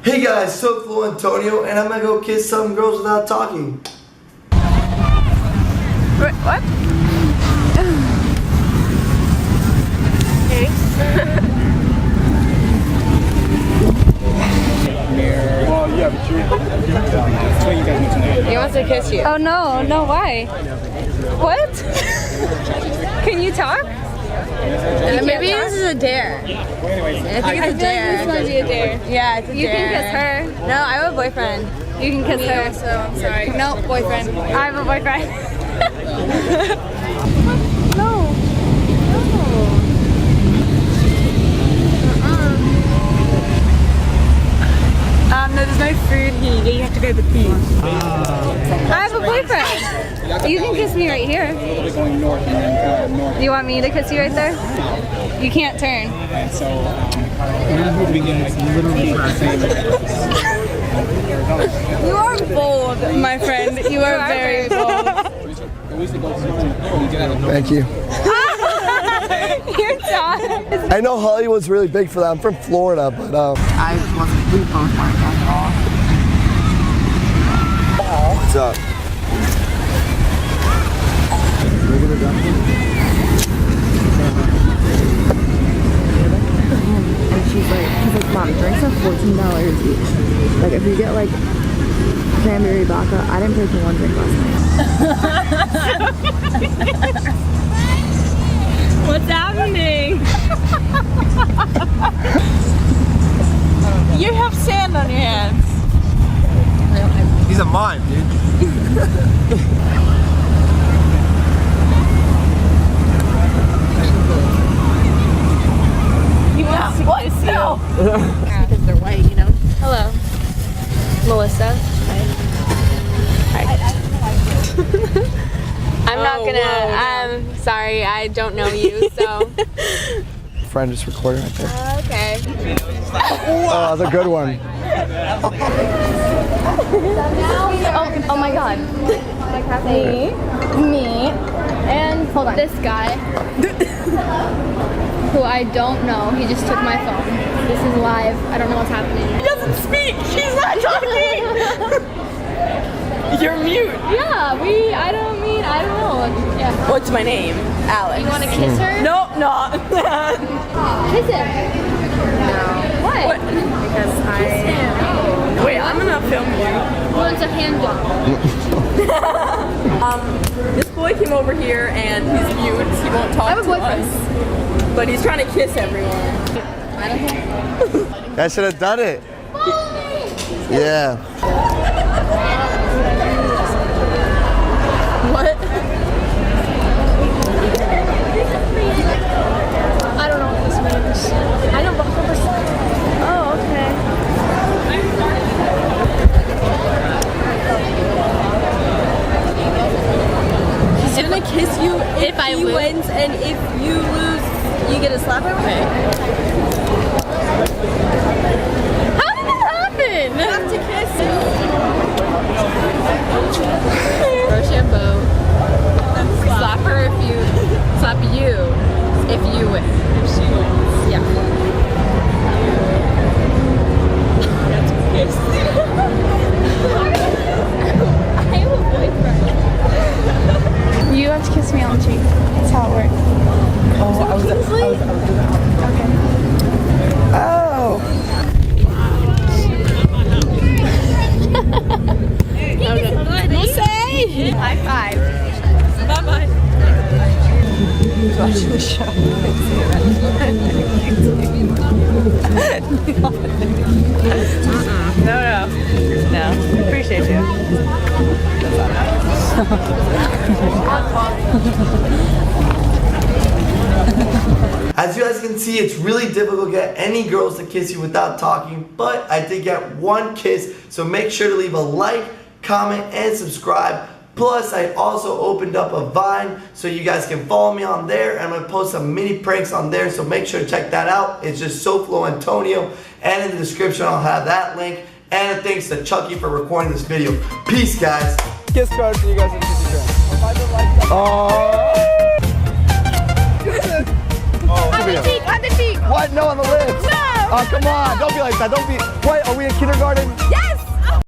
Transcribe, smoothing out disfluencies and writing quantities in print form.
Hey guys, so Flo Antonio, and I'm gonna go kiss some girls without talking. What? Okay. Well, yeah, but that's what you guys need to know. He wants to kiss you. Oh no, no, why? What? Can you talk? Maybe this is a dare. I think it's a dare. This might be a dare. Yeah, it's a You dare. can kiss her. No, I have a boyfriend. You can kiss her. So I'm sorry. No, boyfriend. I have a boyfriend. No. No, there's no food here. You have to go to the food. I have a boyfriend. You can kiss me right here. We're going north and then north. You want me to kiss you right there? You can't turn. And so we'll begin like literally the same. You are bold, my friend. You are very bold. Thank you. You're done. I know Hollywood's really big for that. I'm from Florida, but We both weren't at all. what's up? And she's like, Mom, drinks are $14 each. Like, if you get like cranberry vodka, I didn't pay for one drink last night. What's happening? You have sand on your hands. He's a mime, dude. He wants to kiss you. Because they're white, you know. Hello. Melissa. Hi. I'm not gonna, I'm sorry, I don't know you, so. Friend just recording right there. Okay. Oh, that's a good one. Oh my god. Me, and hold on. This guy, who I don't know, he just took my phone. This is live. I don't know what's happening. She doesn't speak. She's not talking. You're mute. Yeah, I don't know. Yeah. What's my name? Alex. You want to kiss her? No, no. Kiss him. No. What? Because Kiss him. Wait, I'm gonna film you. He wants a hand job. This boy came over here and he's mute. He won't talk I have a to boyfriend. us. But he's trying to kiss everyone. I don't think. I should have done it. Yeah. What? I don't know what this means. I don't know. Oh, okay. He's gonna kiss you if I he lose. wins, and if you lose, you get a slap over. Okay. How did that happen? You have to kiss. Rochambeau. Slap her if you slap you if you win. If she wins. Yeah. I have a boyfriend. You have to kiss me on the cheek. That's how it works. Oh. We'll say. High five. Bye bye. Watching the show. No. Appreciate you. As you guys can see, it's really difficult to get any girls to kiss you without talking, but I did get one kiss, so make sure to leave a like, comment, and subscribe. Plus, I also opened up a Vine, so you guys can follow me on there. I'm gonna post some mini pranks on there, so make sure to check that out. It's just Flo Antonio, and in the description I'll have that link. And thanks to Chucky for recording this video. Peace, guys. Kiss cards for you guys in the future. Oh. On the cheek, on the cheek. What? No, on the lips. No. Oh, come on. Don't be like that. Don't be. What? Are we in kindergarten? Yes.